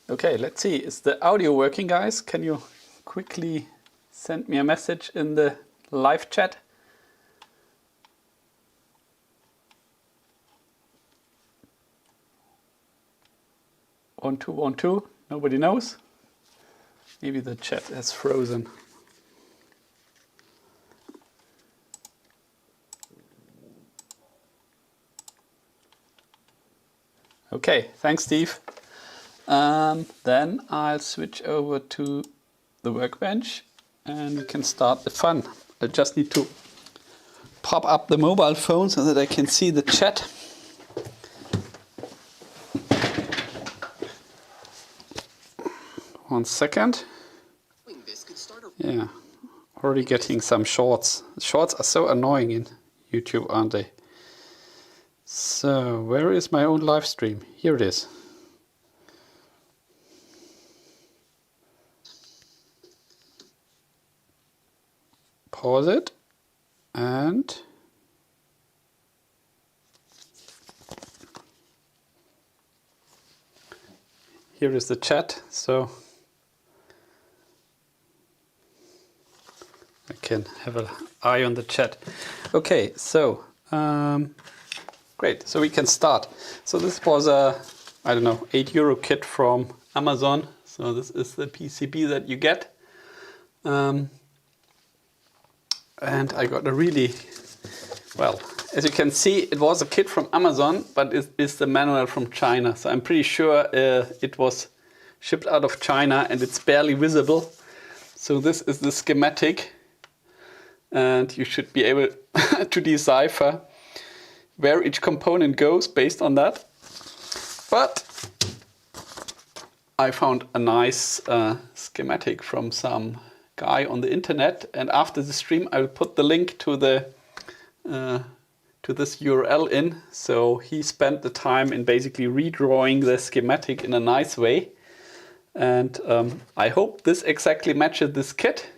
Okay, let's see. Is the audio working, guys? Can you quickly send me a message in the live chat? One, two, 1, 2. Nobody knows. Maybe the chat has frozen. Okay, thanks, Steve. Then I'll switch over to the workbench and we can start the fun. I just need to pop up the mobile phone so that I can see the chat. One second. Yeah, already getting some shorts. Shorts are so annoying in YouTube, aren't they? So, where is my own live stream? Here it is. Pause it and here is the chat, so I can have an eye on the chat. Okay, so great, so we can start. So this was a, I don't know, €8 kit from Amazon. So this is the PCB that you get. And I got a really, well, as you can see, it was a kit from Amazon, but it is the manual from China. So I'm pretty sure it was shipped out of China and it's barely visible. So this is the schematic and you should be able to decipher where each component goes based on that. But I found a nice schematic from some guy on the internet, and after the stream I will put the link to the to this URL in. So he spent the time in basically redrawing the schematic in a nice way, and I hope this exactly matches this kit,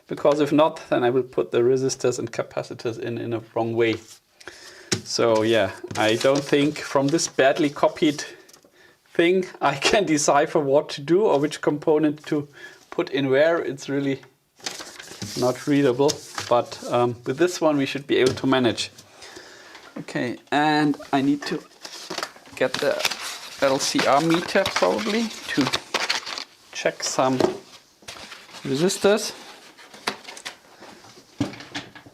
because if not, then I will put the resistors and capacitors in a wrong way. So yeah, I don't think from this badly copied thing I can decipher what to do or which component to put in where. It's really not readable, but with this one we should be able to manage. Okay, and I need to get the LCR meter probably to check some resistors.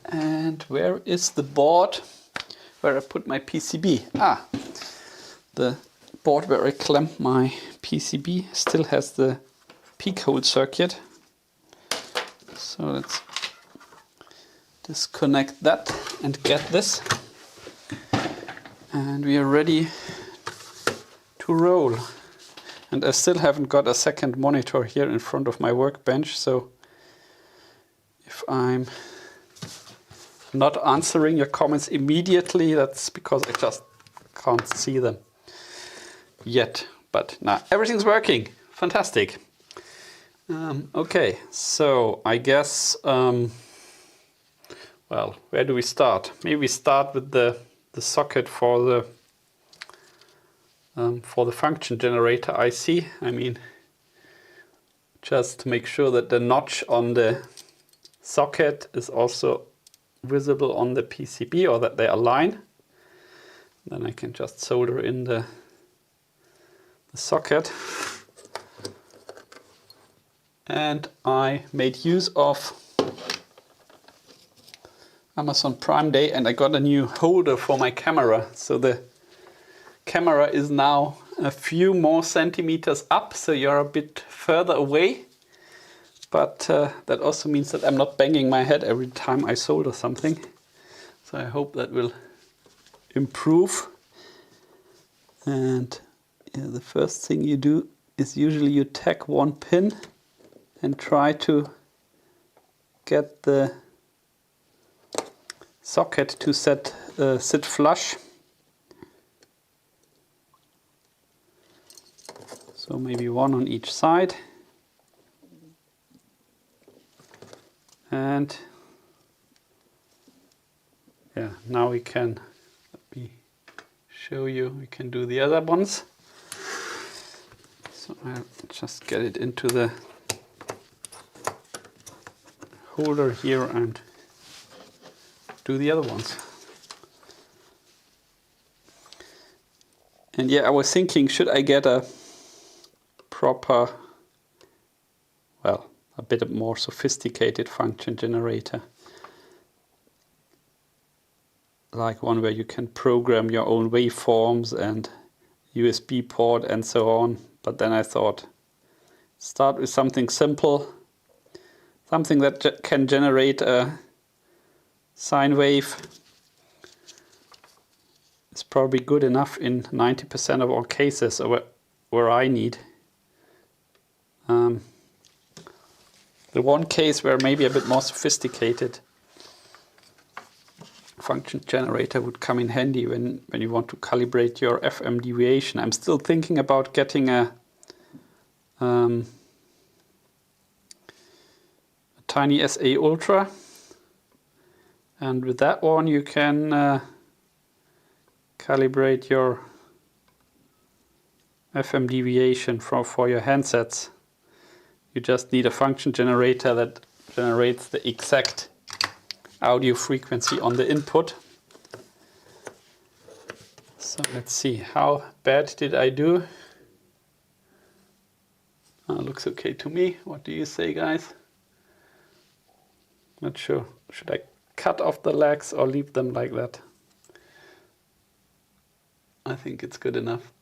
And where is the board where I put my PCB? Ah, the board where I clamp my PCB still has the peak hole circuit. So let's disconnect that. and get this. And we are ready to roll. And I still haven't got a second monitor here in front of my workbench, so if I'm not answering your comments immediately, that's because I just can't see them yet. But now everything's working. Fantastic. Okay, so I guess, well, where do we start? Maybe we start with the socket for the function generator IC. I mean, just to make sure that the notch on the socket is also visible on the PCB, or that they align. Then I can just solder in the socket. And I made use of Amazon Prime Day, and I got a new holder for my camera. So the camera is now a few more centimeters up, so you're a bit further away. But that also means that I'm not banging my head every time I solder something. So I hope that will improve. And yeah, the first thing you do is usually you tack one pin and try to get the socket to sit flush. So maybe one on each side. And yeah, now we can, let me show you, we can do the other ones. So I'll just get it into the holder here and do the other ones. And yeah, I was thinking, should I get a proper, well, a bit more sophisticated function generator, like one where you can program your own waveforms and USB port and so on. But then I thought, start with something simple, something that can generate a sine wave. It's probably good enough in 90% of all cases where I need. The one case where maybe a bit more sophisticated function generator would come in handy when you want to calibrate your FM deviation. I'm still thinking about getting a tiny SA Ultra, and with that one you can calibrate your FM deviation for your handsets. You just need a function generator that generates the exact audio frequency on the input. So let's see, how bad did I do? Looks okay to me. What do you say, guys? Not sure. Should I cut off the legs or leave them like that? I think it's good enough.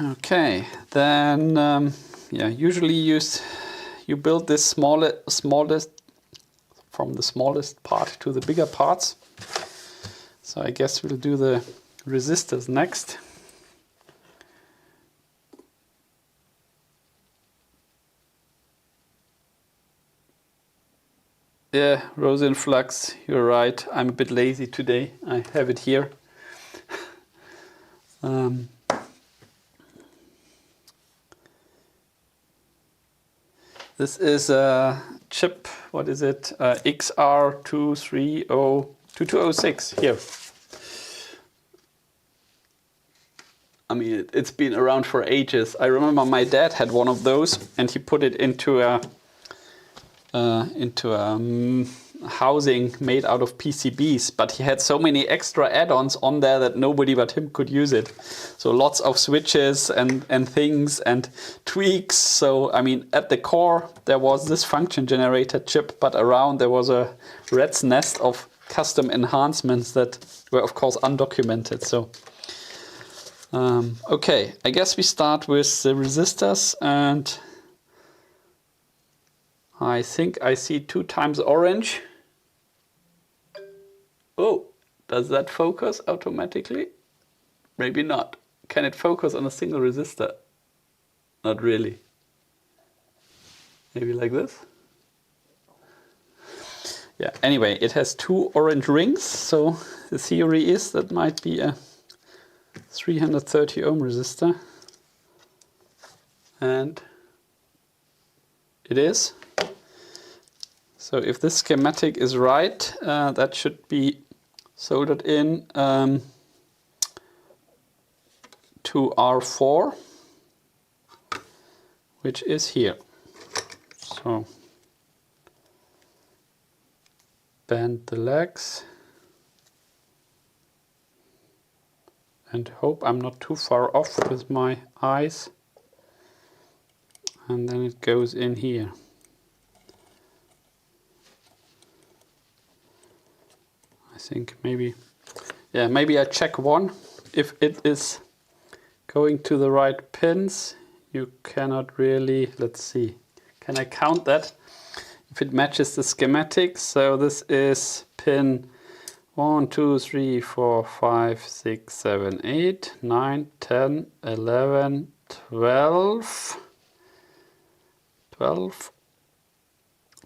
Okay, then yeah, usually you build this smallest from the smallest part to the bigger parts. So I guess we'll do the resistors next. Yeah, Rosin Flux, you're right. I'm a bit lazy today. I have it here. This is a chip, what is it? XR-2206 here. I mean, it's been around for ages. I remember my dad had one of those, and he put it into a housing made out of PCBs, but he had so many extra add-ons on there that nobody but him could use it. So lots of switches and things and tweaks. So I mean, at the core there was this function generator chip, but around there was a rat's nest of custom enhancements that were of course undocumented. So okay, I guess we start with the resistors, and I think I see 2 times orange. Oh, does that focus automatically? Maybe not. Can it focus on a single resistor? Not really. Maybe like this? Yeah, anyway, it has 2 orange rings, so the theory is that might be a 330 ohm resistor. And it is. So if this schematic is right, that should be soldered in to R4, which is here. So bend the legs and hope I'm not too far off with my eyes, and then it goes in here. I think maybe, yeah, maybe I check one if it is going to the right pins. You cannot really, let's see, can I count that? If it matches the schematic, so this is pin 1, 2, 3, 4, 5, 6, 7, 8, 9, 10, 11, 12,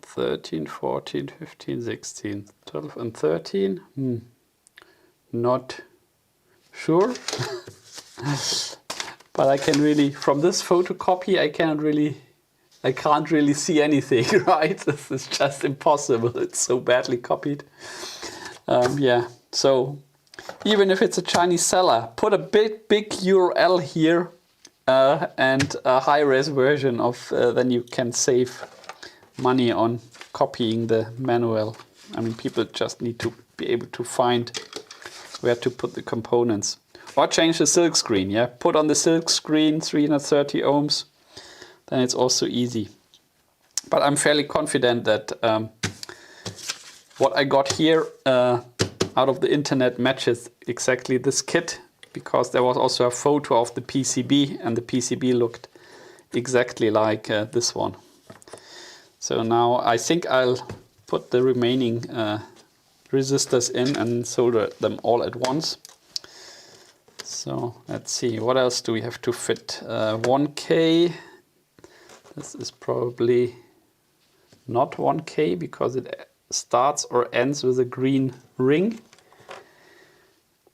13, 14, 15, 16, 12 and 13. Not sure. But I can really, from this photocopy, I can't really see anything, right? This is just impossible. It's so badly copied. Yeah, so even if it's a Chinese seller, put a big URL here and a high-res version of, then you can save money on copying the manual. I mean, people just need to be able to find where to put the components. Or change the silk screen, yeah? Put on the silk screen 330 ohms, then it's also easy. But I'm fairly confident that what I got here out of the internet matches exactly this kit, because there was also a photo of the PCB, and the PCB looked exactly like this one. So now I think I'll put the remaining resistors in and solder them all at once. So let's see, what else do we have to fit? 1K. This is probably not 1K because it starts or ends with a green ring.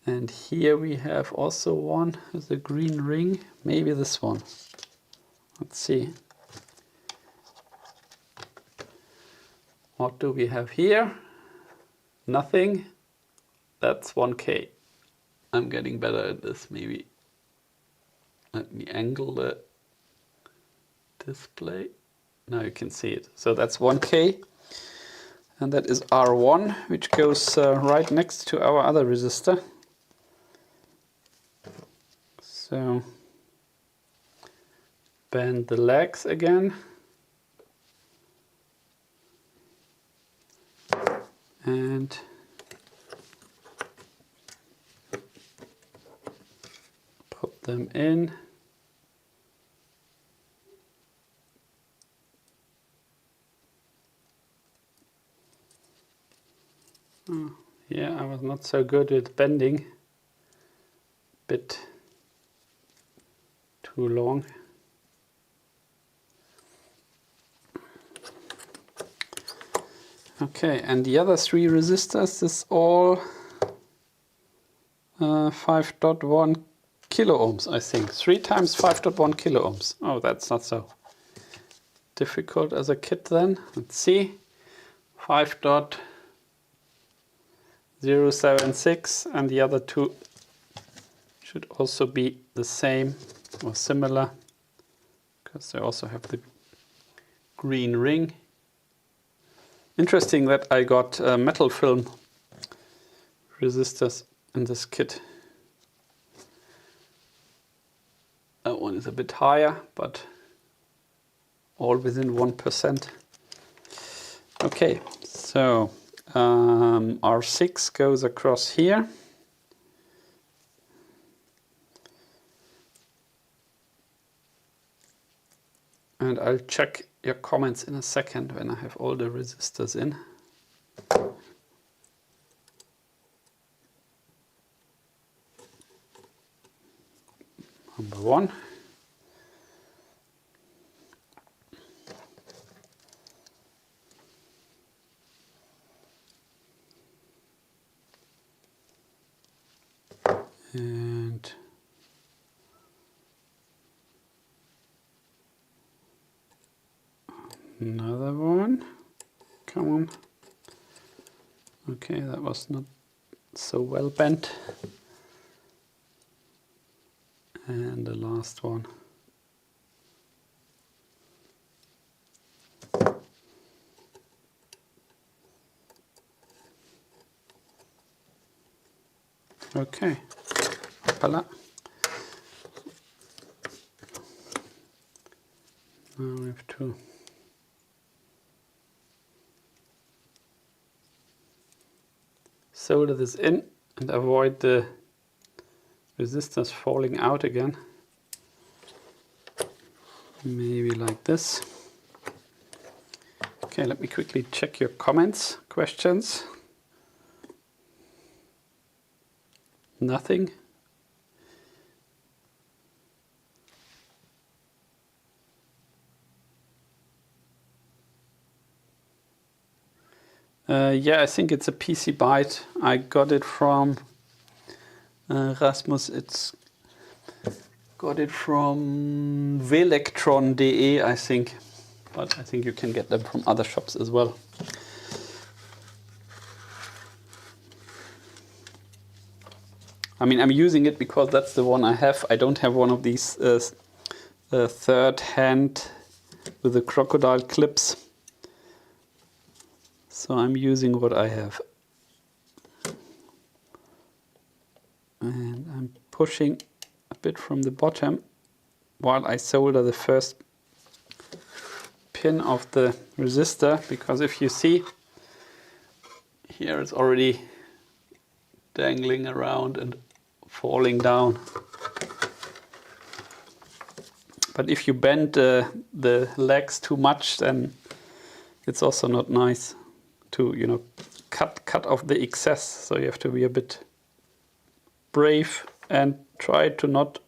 And here we have also one with a green ring. Maybe this one. Let's see. What do we have here? Nothing. That's 1K. I'm getting better at this, maybe. Let me angle the display. Now you can see it. So that's 1K. And that is R1, which goes right next to our other resistor. So bend the legs again. And put them in. Oh, yeah, I was not so good at bending. Bit too long. Okay, and the other 3 resistors is all 5.1 kilo ohms, I think. 3 times 5.1 kilo ohms. Oh, that's not so difficult as a kit then. Let's see. 5.076, and the other 2 should also be the same or similar, because they also have the green ring. Interesting that I got metal film resistors in this kit. That one is a bit higher, but all within 1%. Okay, so R6 goes across here. And I'll check your comments in a second when I have all the resistors in. Number 1. And another one. Come on. Okay, that was not so well bent. And the last one. Okay. Hoppala. Now we have to solder this in and avoid the resistors falling out again. Maybe like this. Okay, let me quickly check your comments, questions. Nothing. Yeah, I think it's a PC Byte. I got it from Rasmus. It's got it from Velektron.de, I think. But I think you can get them from other shops as well. I mean, I'm using it because that's the one I have. I don't have one of these third hand with the crocodile clips. So I'm using what I have. And I'm pushing a bit from the bottom while I solder the first pin of the resistor, because if you see, here it's already dangling around and falling down. But if you bend the legs too much, then it's also not nice to, you know, cut off the excess. So you have to be a bit brave and try to not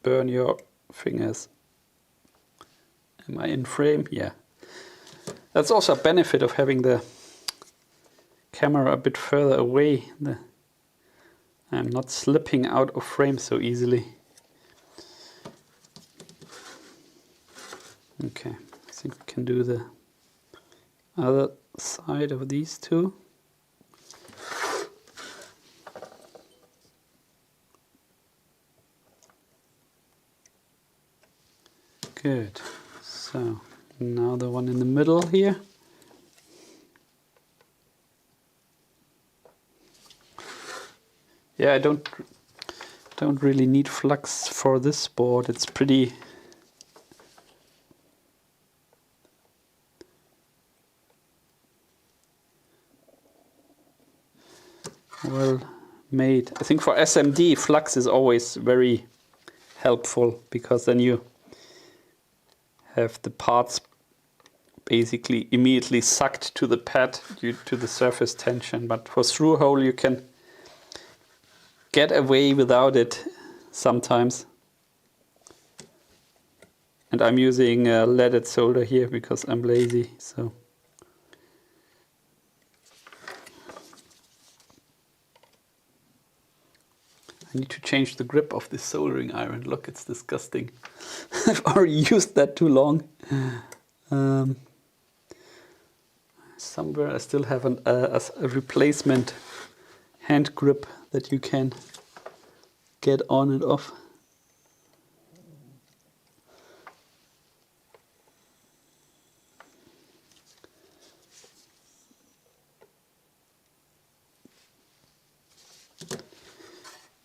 burn your fingers. Am I in frame? Yeah. That's also a benefit of having the camera a bit further away. I'm not slipping out of frame so easily. Okay, I think we can do the other side of these two. Good. So now the one in the middle here. Yeah, I don't really need flux for this board. It's pretty well made. I think for SMD, flux is always very helpful, because then you have the parts basically immediately sucked to the pad due to the surface tension. But for through hole, you can get away without it sometimes. And I'm using leaded solder here because I'm lazy. So I need to change the grip of this soldering iron. Look, it's disgusting. I've already used that too long. Somewhere I still have a replacement hand grip that you can get on and off.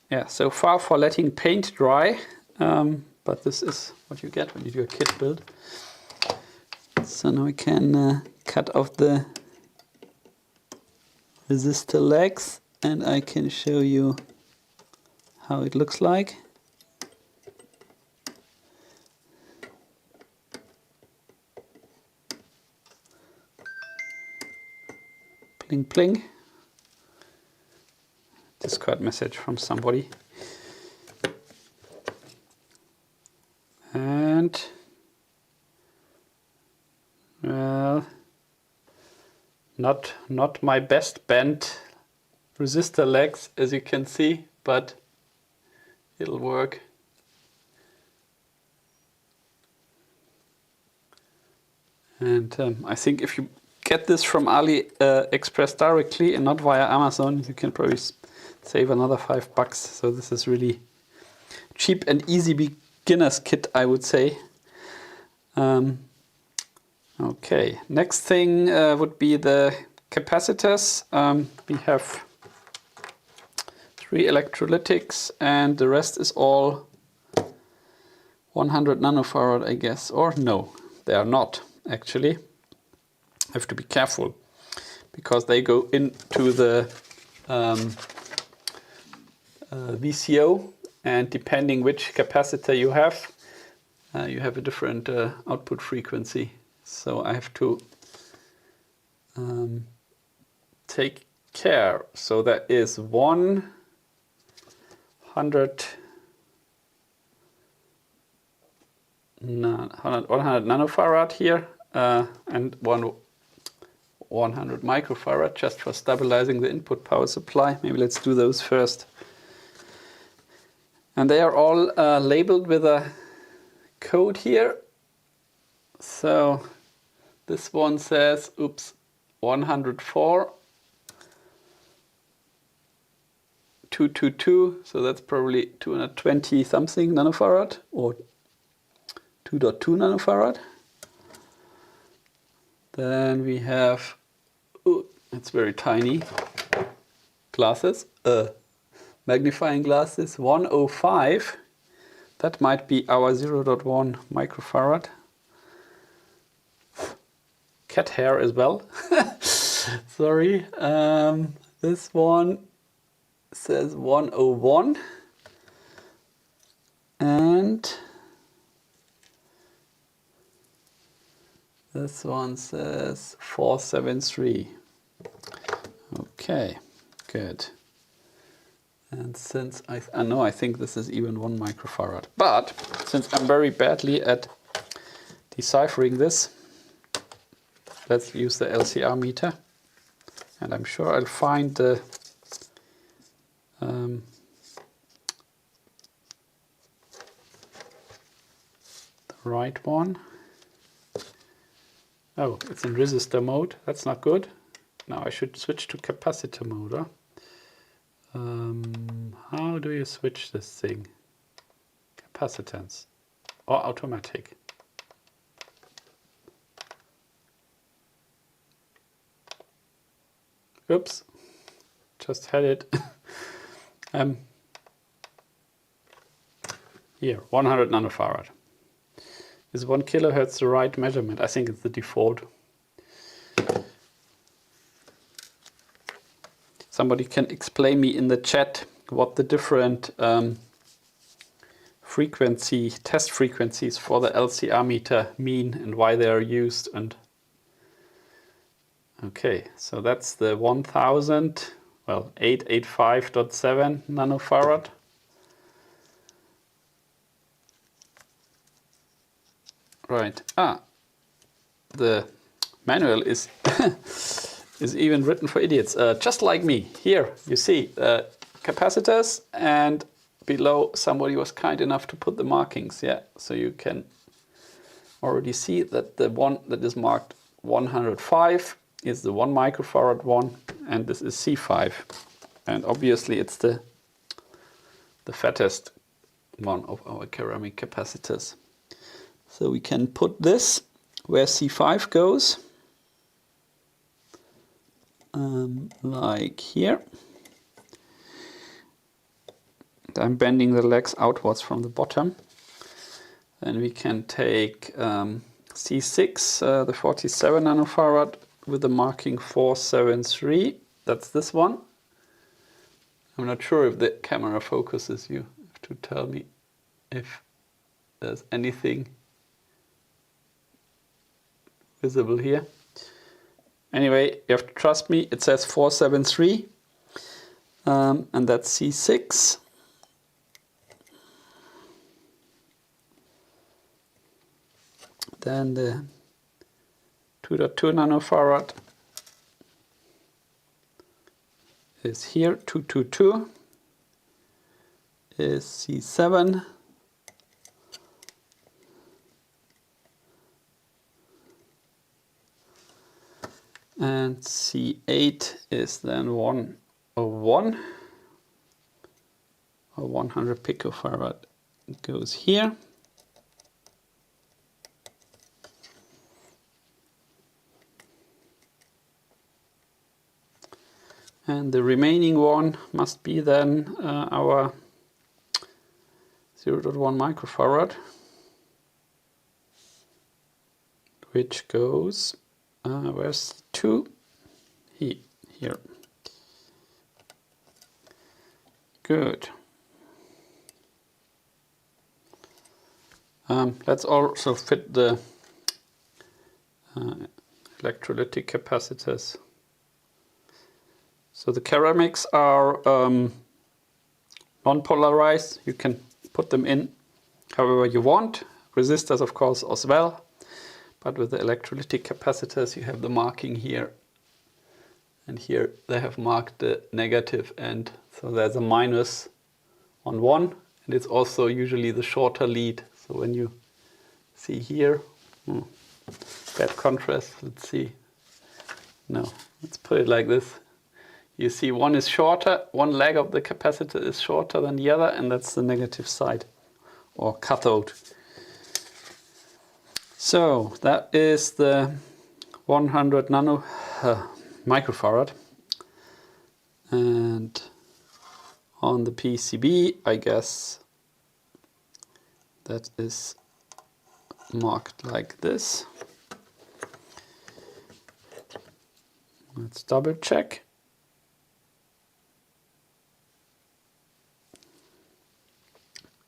Yeah, so far for letting paint dry, but this is what you get when you do a kit build. So now we can cut off the resistor legs, and I can show you how it looks like. Bling bling. Discord message from somebody. And well, not my best bent resistor legs, as you can see, but it'll work. And I think if you get this from AliExpress directly and not via Amazon, you can probably save another $5. So this is really cheap and easy beginner's kit, I would say. Okay, next thing would be the capacitors. We have 3 electrolytics and the rest is all 100 nanofarad, I guess. Or no, they are not actually. Have to be careful because they go into the VCO, and depending which capacitor you have a different output frequency. So I have to take care. So that is 100 nanofarad here and 100 microfarad just for stabilizing the input power supply. Maybe let's do those first. And they are all labeled with a code here. So this one says, oops, 104 222, so that's probably 220 something nanofarad or 2.2 nanofarad. Then we have, oh, it's very tiny, glasses, magnifying glasses, 105. That might be our 0.1 microfarad. Cat hair as well. Sorry. This one says 101. And this one says 473. Okay, good. And since I think this is even 1 microfarad. But since I'm very badly at deciphering this, let's use the LCR meter. And I'm sure I'll find the right one. Oh, it's in resistor mode. That's not good. Now I should switch to capacitor mode. Huh? How do you switch this thing? Capacitance or automatic? Oops, just had it. Here, 100 nanofarad. Is 1 kilohertz the right measurement? I think it's the default. Somebody can explain me in the chat what the different test frequencies for the LCR meter mean and why they are used. And okay, so that's the 1000, well, 885.7 nanofarad. Right. The manual is is even written for idiots, just like me. Here you see capacitors, and below somebody was kind enough to put the markings. Yeah, so you can already see that the one that is marked 105 is the 1 microfarad one, and this is C5, and obviously it's the fattest one of our ceramic capacitors. So we can put this where C5 goes, like here. And I'm bending the legs outwards from the bottom. Then we can take C6, the 47 nanofarad with the marking 473. That's this one. I'm not sure if the camera focuses. You have to tell me if there's anything visible here. Anyway, you have to trust me, it says 473, and that's C6. Then the 2.2 nanofarad is here, 222 is C7. And C8 is then 101 or 100 picofarad. It goes here. And the remaining one must be then our 0.1 microfarad, which goes, where's 2? Here. Good. Let's also fit the electrolytic capacitors. So the ceramics are non-polarized. You can put them in however you want. Resistors, of course, as well. But with the electrolytic capacitors, you have the marking here. And here they have marked the negative end. So there's a minus on one. And it's also usually the shorter lead. So when you see here, bad contrast, let's see. No, let's put it like this. You see one is shorter, one leg of the capacitor is shorter than the other, and that's the negative side, or cathode. So that is the 100 microfarad. And on the PCB, I guess that is marked like this. Let's double check.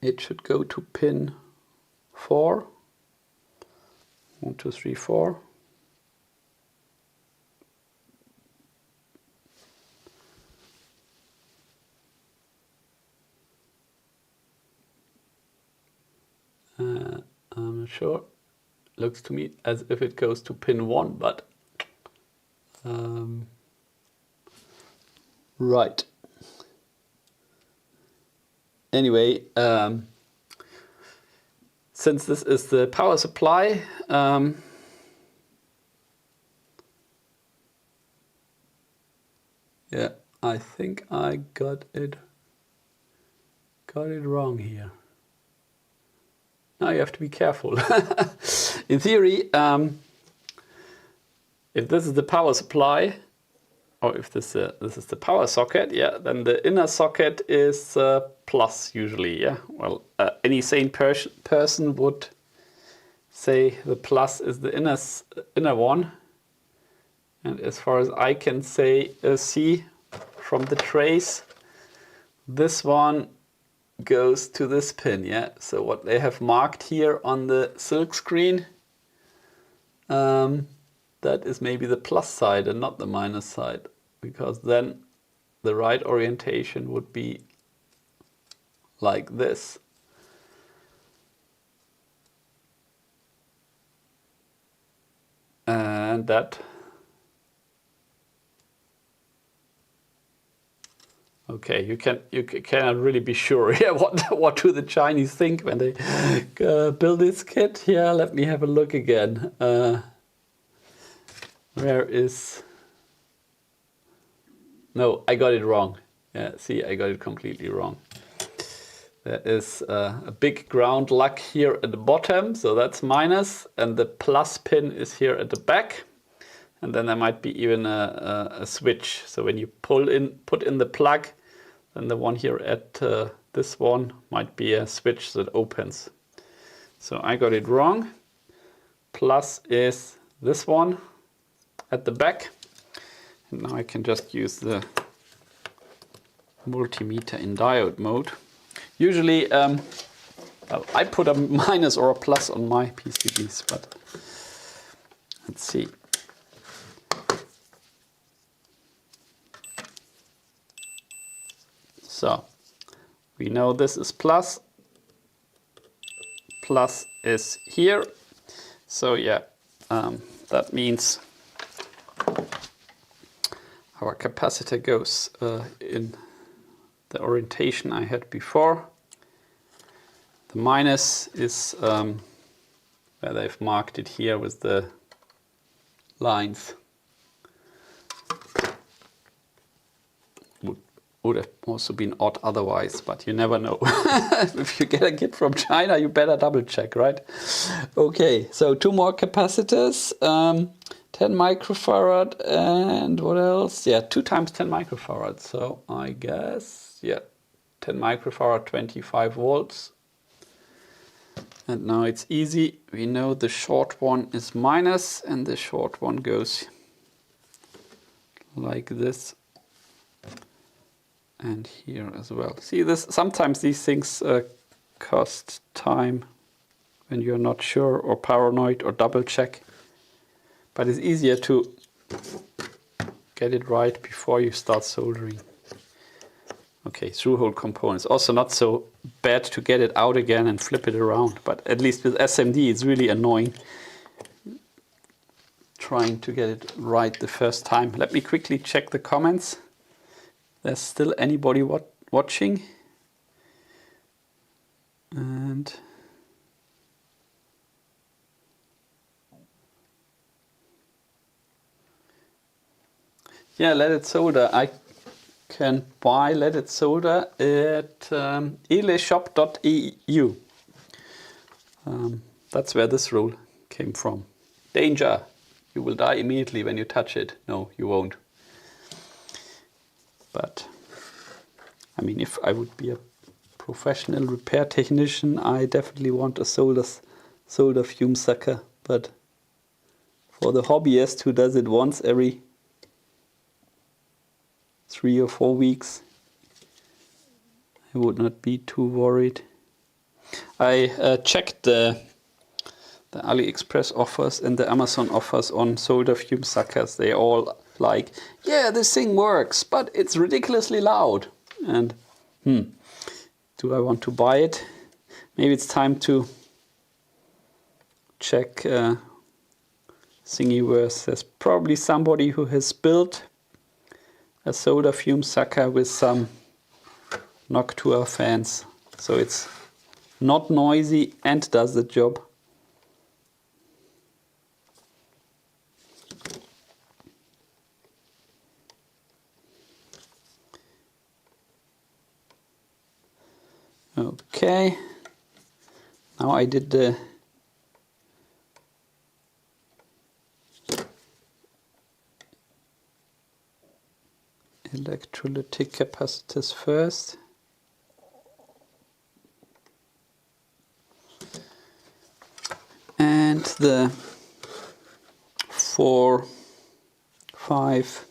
It should go to pin 4. 1, 2, 3, 4. I'm not sure. Looks to me as if it goes to pin 1, but right. Anyway, since this is the power supply, yeah, I think I got it wrong here. Now you have to be careful. In theory, if this is the power supply, or if this is the power socket, yeah, then the inner socket is plus usually, yeah. Well, any sane person would say the plus is the inner one. And as far as I can see from the trace, this one goes to this pin, yeah. So what they have marked here on the silk screen, that is maybe the plus side and not the minus side, because then the right orientation would be like this. And that, okay, you cannot really be sure. Yeah, what do the Chinese think when they build this kit? Yeah, let me have a look again. Where is? No, I got it wrong. Yeah, see, I got it completely wrong. There is a big ground lug here at the bottom, so that's minus, and the plus pin is here at the back. And then there might be even a switch. So when you put in the plug, then the one here at this one might be a switch that opens. So I got it wrong. Plus is this one at the back. And now I can just use the multimeter in diode mode. Usually I put a minus or a plus on my PCBs, but let's see. So we know this is plus. Plus is here. So yeah, that means our capacitor goes in the orientation I had before. The minus is where they've marked it here with the lines. Would have also been odd otherwise, but you never know. If you get a kit from China, you better double check, right? Okay, so 2 more capacitors, 10 microfarad and what else? Yeah, 2 times 10 microfarad. So I guess, yeah, 10 microfarad, 25 volts. And now it's easy. We know the short one is minus and the short one goes like this. And here as well. See, this sometimes these things cost time when you're not sure or paranoid or double check. But it's easier to get it right before you start soldering. Okay, through-hole components. Also not so bad to get it out again and flip it around. But at least with SMD it's really annoying trying to get it right the first time. Let me quickly check the comments. There's still anybody watching. And yeah, leaded solder. I can buy leaded solder at eleshop.eu. That's where this rule came from. Danger! You will die immediately when you touch it. No, you won't. But I mean, if I would be a professional repair technician, I definitely want a solder fume sucker. But for the hobbyist who does it once every 3 or 4 weeks, I would not be too worried. I checked the AliExpress offers and the Amazon offers on solder fume suckers. They all like, yeah, this thing works, but it's ridiculously loud. And do I want to buy it? Maybe it's time to check Thingiverse. There's probably somebody who has built a solder fume sucker with some Noctua fans. So it's not noisy and does the job. Okay, now I did the electrolytic capacitors first. And the 4, 5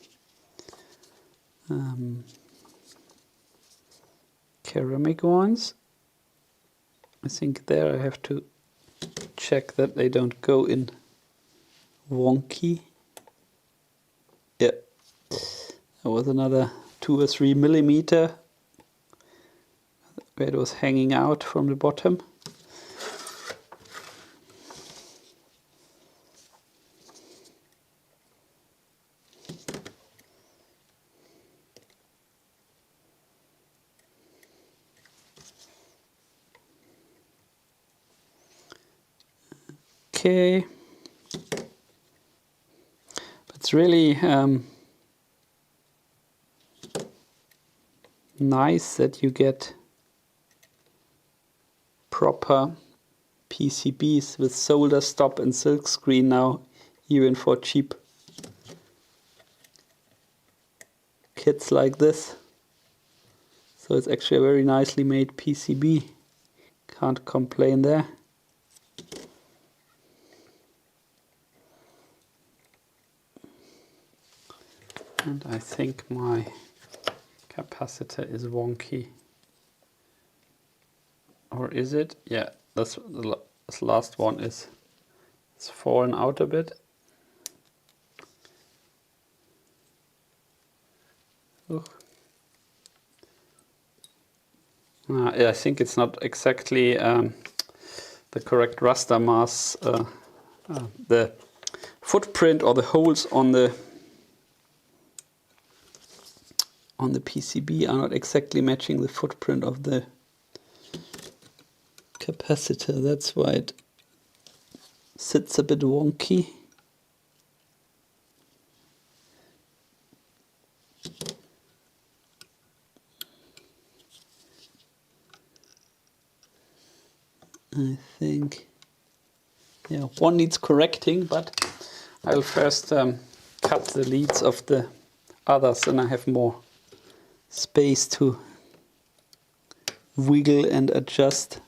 ceramic ones. I think there I have to check that they don't go in wonky. Yeah, there was another 2 or 3 millimeter where it was hanging out from the bottom. Okay, it's really nice that you get proper PCBs with solder stop and silk screen now, even for cheap kits like this. So it's actually a very nicely made PCB. Can't complain there. And I think my capacitor is wonky. Or is it? Yeah, this last one is it's fallen out a bit. Ugh. I think it's not exactly the correct raster mass. The footprint or the holes on the PCB are not exactly matching the footprint of the capacitor. That's why it sits a bit wonky. I think, yeah, one needs correcting, but I'll first cut the leads of the others, and I have more space to wiggle and adjust.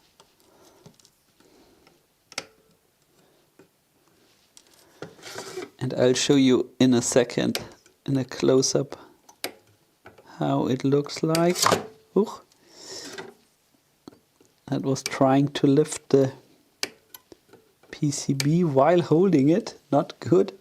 And I'll show you in a second, in a close-up, how it looks like. Ooh. That was trying to lift the PCB while holding it, not good.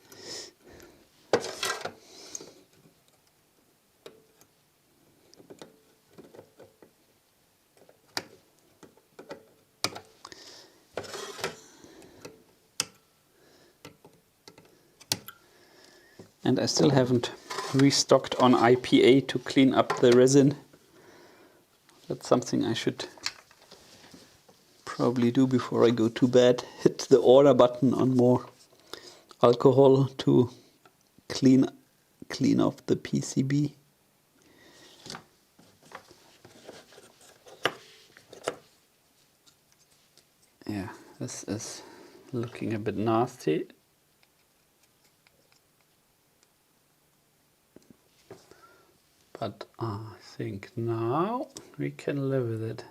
And I still haven't restocked on IPA to clean up the resin. That's something I should probably do before I go to bed. Hit the order button on more alcohol to clean off the PCB. Yeah, this is looking a bit nasty. But I think now we can live with it.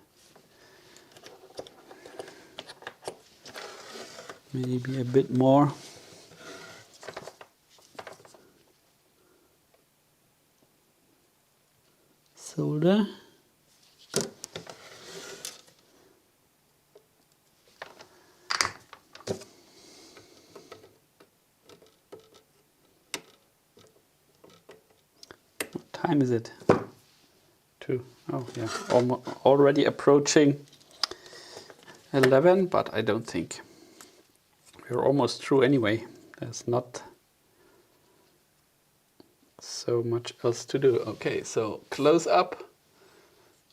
Maybe a bit more. Solder. What time is it? 2. Oh yeah, already approaching 11, but I don't think we're almost through anyway. There's not so much else to do. Okay, so close up.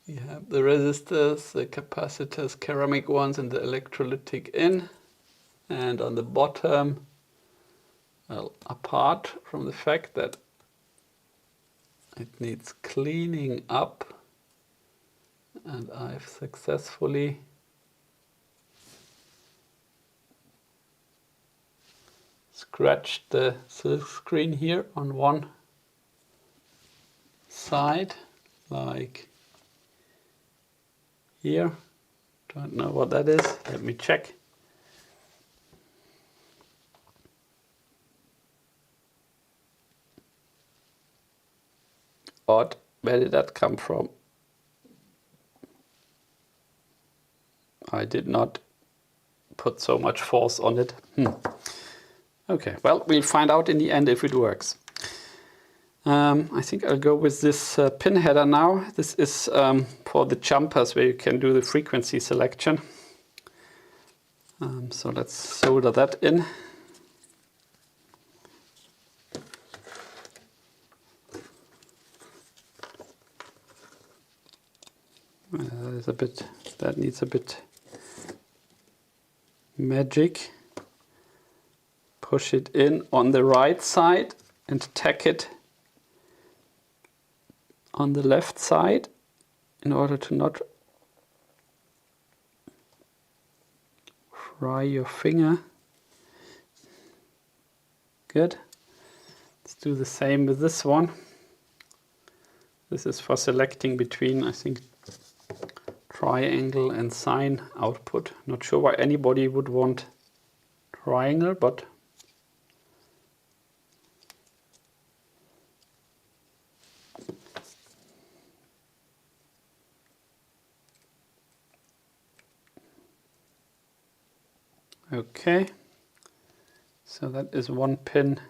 We have the resistors, the capacitors, ceramic ones, and the electrolytic in. And on the bottom, well, apart from the fact that it needs cleaning up, and I've successfully scratched the silk screen here on one side, like here. Don't know what that is. Let me check. Odd. Where did that come from? I did not put so much force on it. Okay, well, we'll find out in the end if it works. I think I'll go with this pin header now. This is for the jumpers where you can do the frequency selection. So let's solder that in. That needs a bit magic. Push it in on the right side and tack it on the left side in order to not fry your finger. Good. Let's do the same with this one. This is for selecting between, I think, triangle and sine output. Not sure why anybody would want triangle, but okay. So that is one pin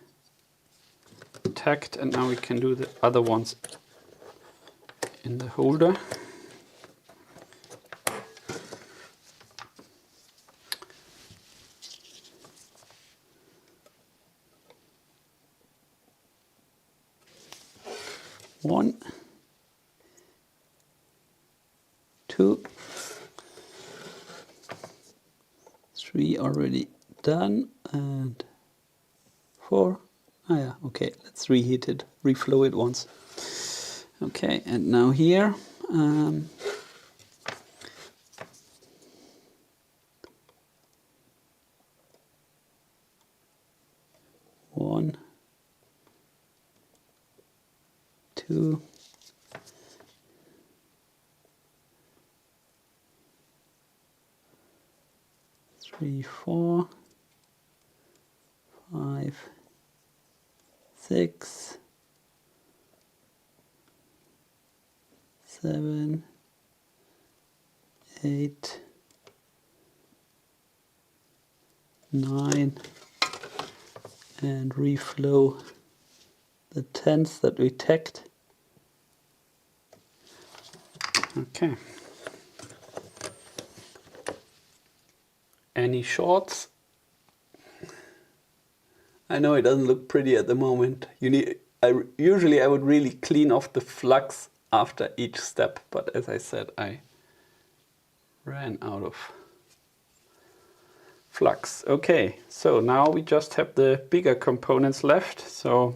tacked, and now we can do the other ones in the holder. 2. 3 already done, and 4. Ah yeah, okay, let's reheat it, reflow it once. Okay, and now here, 1, 2, 3, 4, 5, 6, 7, 8, 9, and reflow the 10s that we tagged. Okay. Any shorts? I know it doesn't look pretty at the moment. Usually I would really clean off the flux after each step, but as I said, I ran out of flux. Okay, so now we just have the bigger components left. So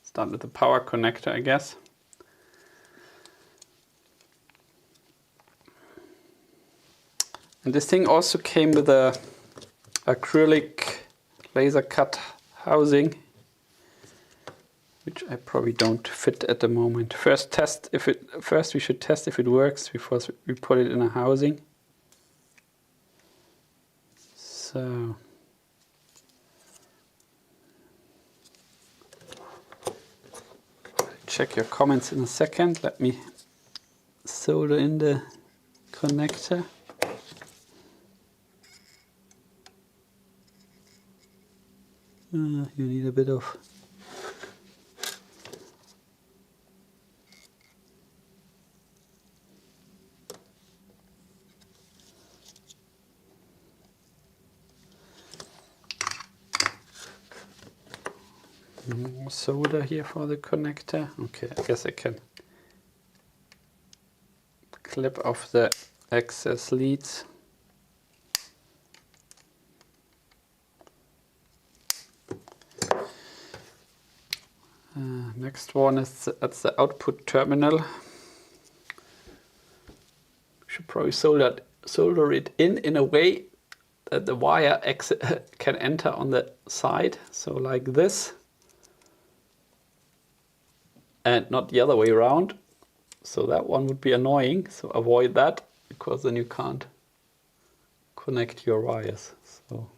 start with the power connector, I guess. And this thing also came with a acrylic laser cut housing, which I probably don't fit at the moment. First we should test if it works before we put it in a housing. So check your comments in a second. Let me solder in the connector. You need a bit of more solder here for the connector. Okay, I guess I can clip off the excess leads. Next one is at the output terminal. We should probably solder it in a way that the wire can enter on the side, so like this, and not the other way around. So that one would be annoying, so avoid that, because then you can't connect your wires. So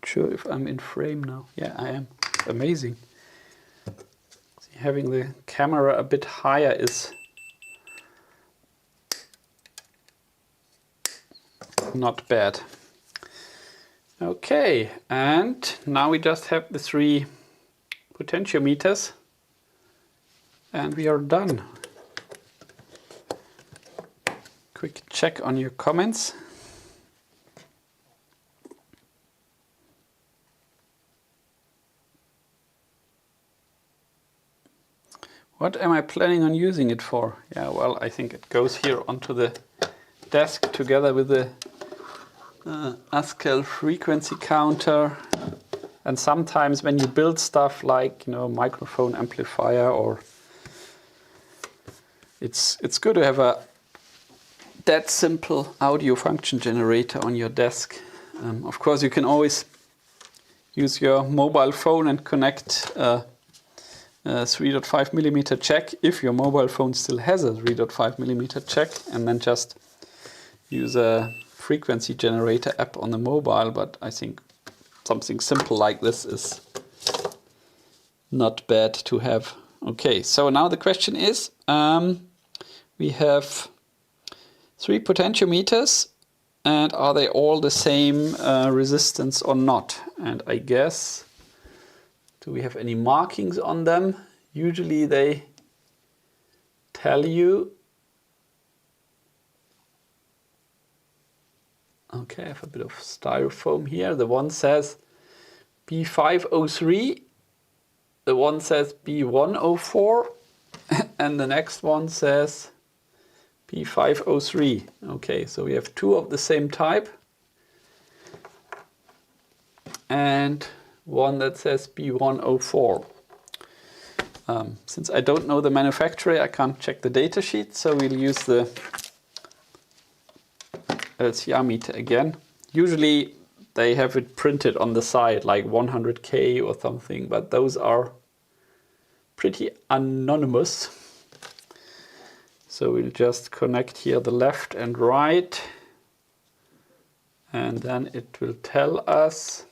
sure if I'm in frame now. Yeah, I am. Amazing. See, having the camera a bit higher is not bad. Okay, and now we just have the 3 potentiometers and we are done. Quick check on your comments. What am I planning on using it for? Yeah, well, I think it goes here onto the desk together with the ASCII frequency counter. And sometimes when you build stuff like, microphone amplifier, or it's good to have a that simple audio function generator on your desk. Of course, you can always use your mobile phone and connect 3.5mm jack, if your mobile phone still has a 3.5mm jack, and then just use a frequency generator app on the mobile. But I think something simple like this is not bad to have. Okay, so now the question is, we have 3 potentiometers, and are they all the same resistance or not? And I guess, do we have any markings on them? Usually they tell you Okay, I have a bit of styrofoam here. The one says B503, the one says B104, and the next one says B503. Okay, so we have two of the same type and one that says B104. Since I don't know the manufacturer, I can't check the data sheet, so we'll use the LCR meter again. Usually they have it printed on the side, like 100K or something, but those are pretty anonymous. So we'll just connect here the left and right, and then it will tell us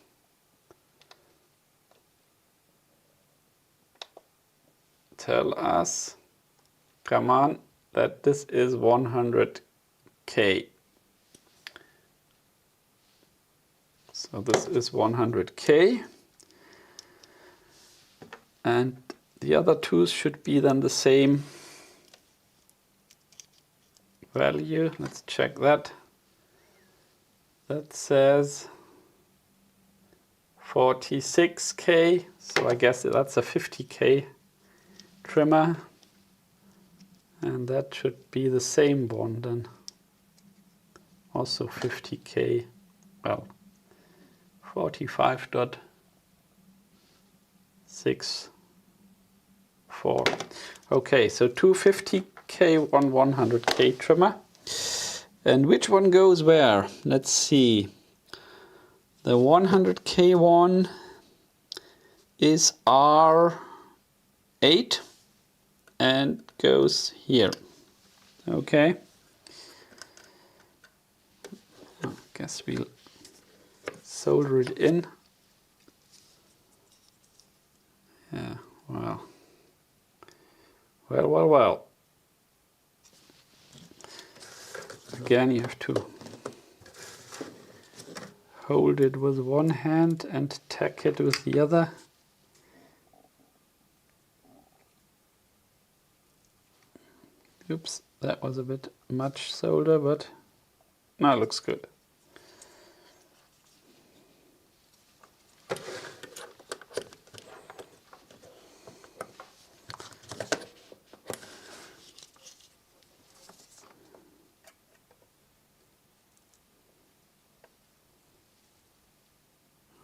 come on, that this is 100K. So this is 100K, and the other two should be then the same value. Let's check that. That says 46K, so I guess that's a 50K trimmer, and that should be the same one then, also 50K, well, 45.64. Okay, so 250K, one 100K trimmer. And which one goes where? Let's see. The 100K one is R8 and goes here. Okay. I guess we'll solder it in. Yeah, well. Well. Again, you have to hold it with one hand and tack it with the other. Oops, that was a bit much solder, but now it looks good.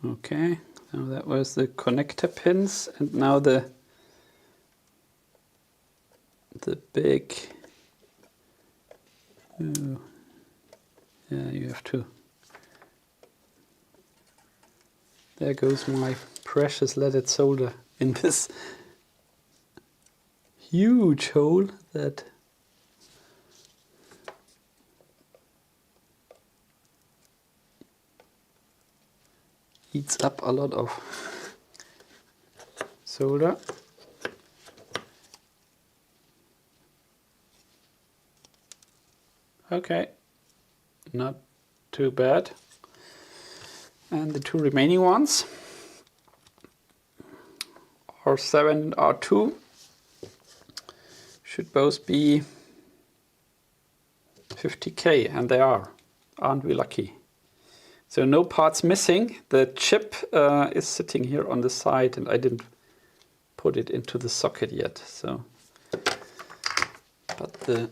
Okay, so that was the connector pins, and now the big, yeah, you have to, there goes my precious leaded solder in this huge hole that eats up a lot of solder. Okay, not too bad. And the two remaining ones, R7 and R2, should both be 50K, and they are. Aren't we lucky? So no parts missing. The chip is sitting here on the side, and I didn't put it into the socket yet. So, but the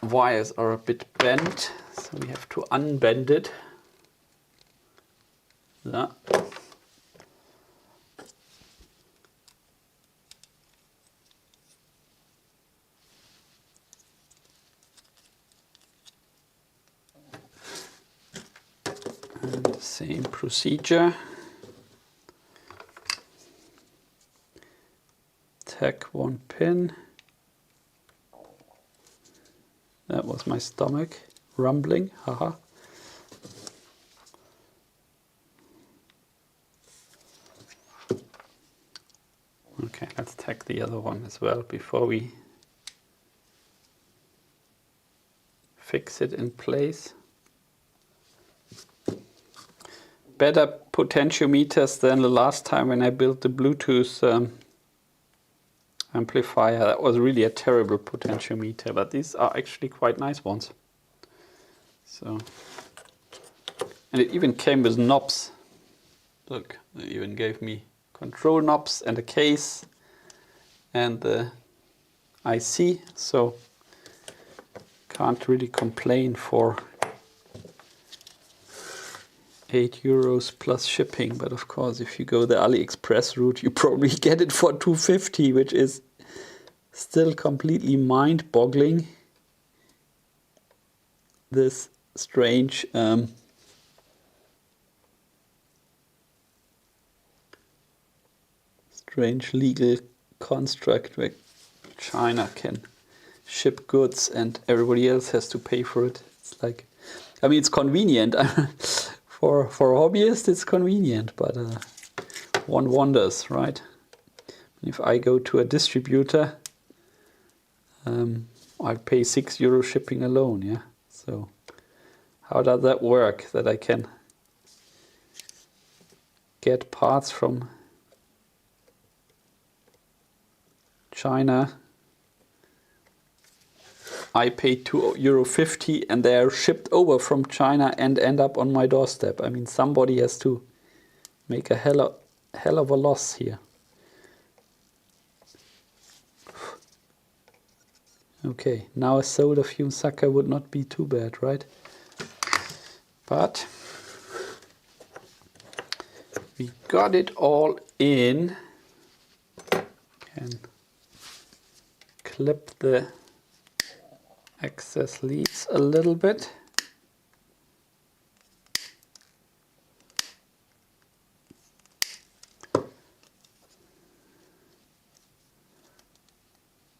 wires are a bit bent, so we have to unbend it. Yeah. And the same procedure. Tack one pin. That was my stomach rumbling, haha. Okay, let's tack the other one as well before we fix it in place. Better potentiometers than the last time when I built the Bluetooth amplifier. That was really a terrible potentiometer, but these are actually quite nice ones. So And it even came with knobs. Look, they even gave me control knobs and a case and the IC, so can't really complain for €8 plus shipping. But of course, if you go the AliExpress route, you probably get it for $2.50, which is still completely mind-boggling. This strange strange legal construct where China can ship goods and everybody else has to pay for it. It's like, I mean, it's convenient. For hobbyists, it's convenient, but one wonders, right? If I go to a distributor, I pay €6 shipping alone, yeah? So how does that work, that I can get parts from China? I pay €2.50 and they are shipped over from China and end up on my doorstep. I mean, somebody has to make a hell of a loss here. Okay, now a soda fume sucker would not be too bad, right? But we got it all in. Can clip the excess leads a little bit.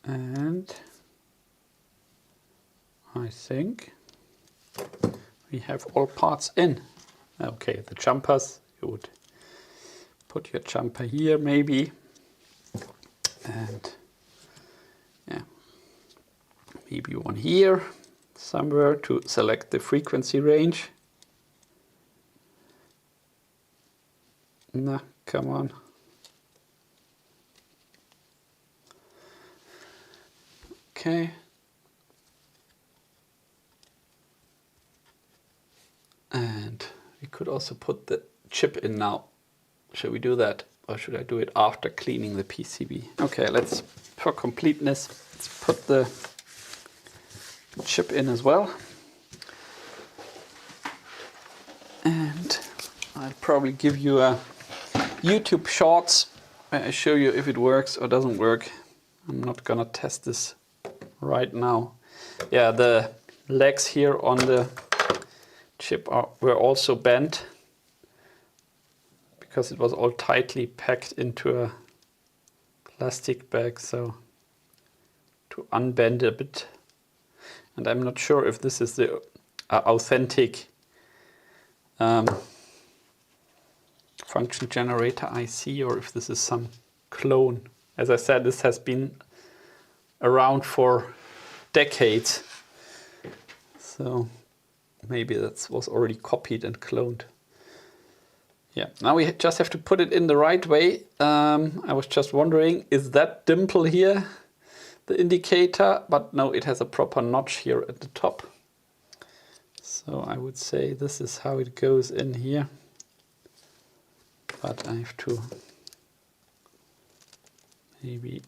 And I think we have all parts in. Okay, the jumpers, you would put your jumper here maybe. And yeah, maybe one here somewhere to select the frequency range. Nah, come on. Okay. And we could also put the chip in now. Should we do that? Or should I do it after cleaning the PCB? Okay, let's, for completeness, let's put the chip in as well. And I'll probably give you a YouTube shorts where I show you if it works or doesn't work. I'm not gonna test this right now. Yeah, the legs here on the chip were also bent because it was all tightly packed into a plastic bag, so to unbend a bit. And I'm not sure if this is the authentic function generator IC or if this is some clone. As I said, this has been around for decades, so maybe that was already copied and cloned. Yeah, now we just have to put it in the right way. I was just wondering, is that dimple here the indicator? But no, it has a proper notch here at the top. So I would say this is how it goes in here. But I have to maybe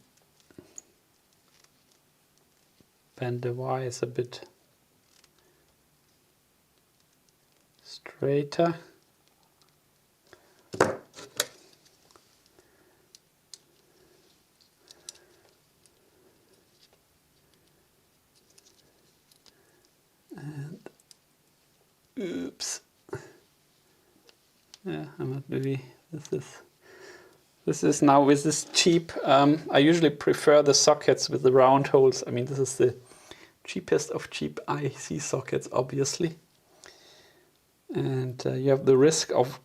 bend the wires a bit straighter. And oops. Yeah, I'm not really, this is now with this cheap, I usually prefer the sockets with the round holes. I mean, this is the cheapest of cheap IC sockets, obviously. And you have the risk of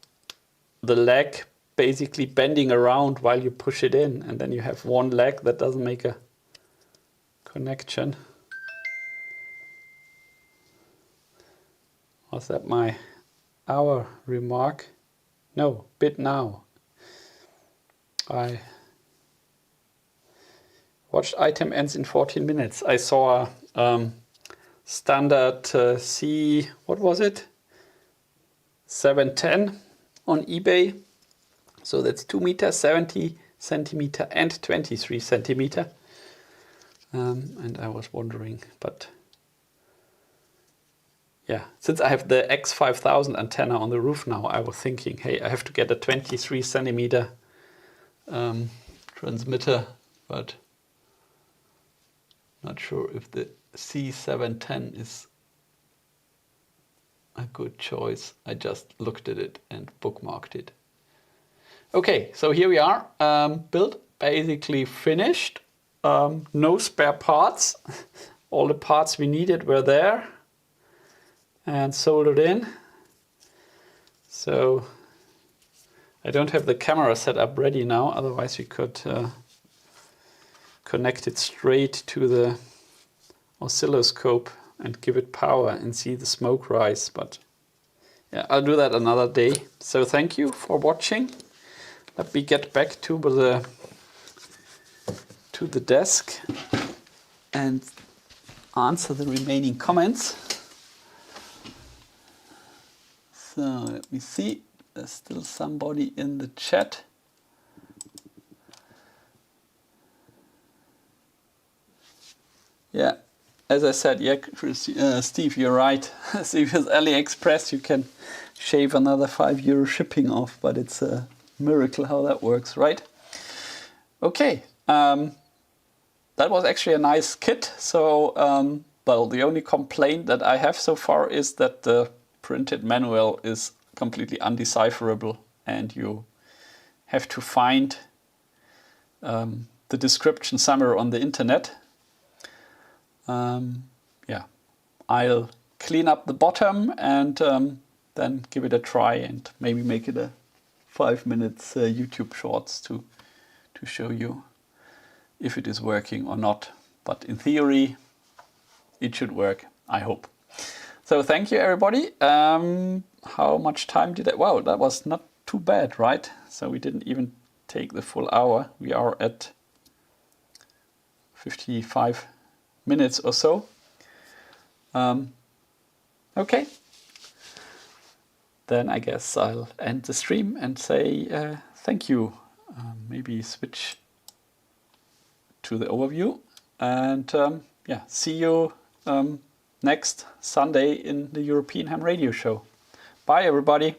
the leg basically bending around while you push it in, and then you have one leg that doesn't make a connection. Was that my hour remark? No, bit now. I watched item ends in 14 minutes. I saw a standard C, what was it? XR-2206 on eBay. So that's 2 meters, 70 centimeter and 23 centimeter. And I was wondering, but yeah, since I have the X5000 antenna on the roof now, I was thinking, hey, I have to get a 23 centimeter transmitter, but not sure if the C710 is a good choice. I just looked at it and bookmarked it. Okay, so here we are, built, basically finished, no spare parts. All the parts we needed were there and soldered in. So I don't have the camera set up ready now, otherwise we could connect it straight to the oscilloscope and give it power and see the smoke rise, but yeah, I'll do that another day. So thank you for watching. Let me get back to the desk and answer the remaining comments. So let me see, there's still somebody in the chat. Yeah, as I said, yeah, Steve, you're right. See, with AliExpress you can shave another €5 shipping off, but it's a miracle how that works, right? Okay, that was actually a nice kit. So, well, the only complaint that I have so far is that the printed manual is completely undecipherable, and you have to find the description somewhere on the internet. Yeah, I'll clean up the bottom and then give it a try and maybe make it a 5 minutes YouTube shorts to show you if it is working or not. But in theory, it should work, I hope. So thank you, everybody. How much time did that? Wow, that was not too bad, right? So we didn't even take the full hour. We are at 55 minutes or so. Okay. Then I guess I'll end the stream and say thank you. Maybe switch to the overview, and yeah, see you next Sunday in the European Ham Radio Show. Bye, everybody.